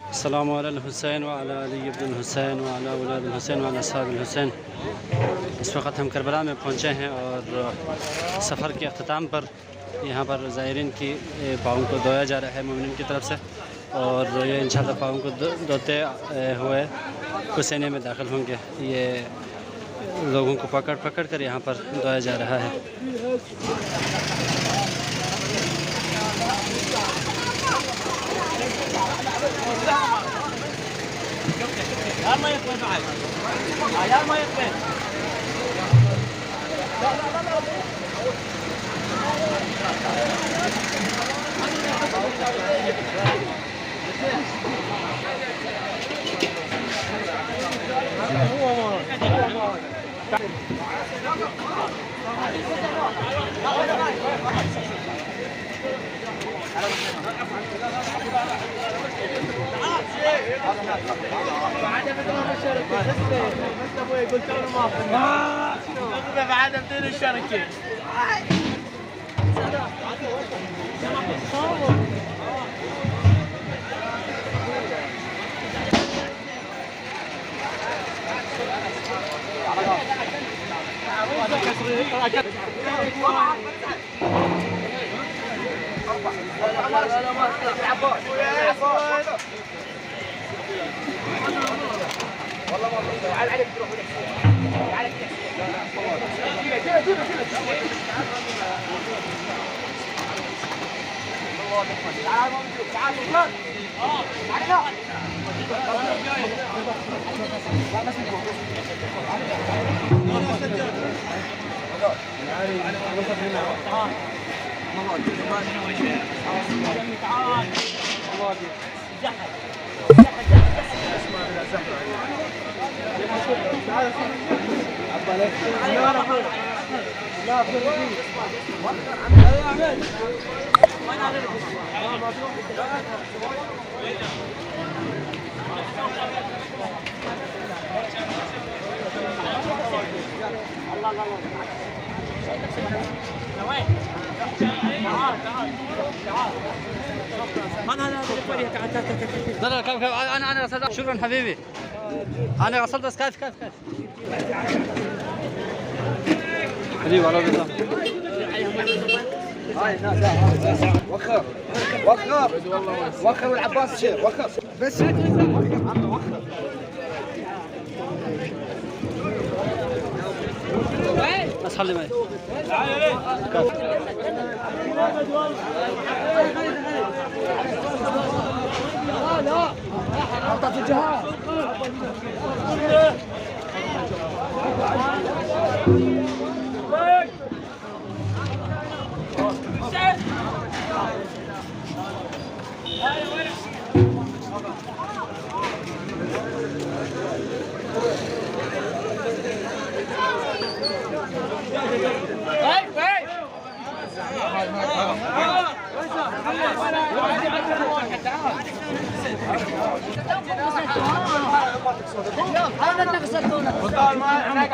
السلام على الحسين وعلى علي بن الحسین وعلى اولاد الحسین وعلى اصحاب الحسین. اس وقت ہم کربلا میں پہنچے ہیں اور سفر کے اختتام پر یہاں پر زائرین کی پاؤں کو دھویا جا رہا ہے مومنین کی طرف سے، اور یہ انشاءاللہ پاؤں کو دھوتے ہوئے حسینے میں داخل ہوں گے۔ یہ لوگوں کو پکڑ پکڑ کر یہاں پر دھویا جا رہا ہے۔ لا لا كيف انا غسلت. شكرا حبيبي، انا غسلت بس كيف حبيبي على بالله. هاي الناس وخر والعباس الشيخ وخر بس خلي معي. لا حطت الجهاز. هناك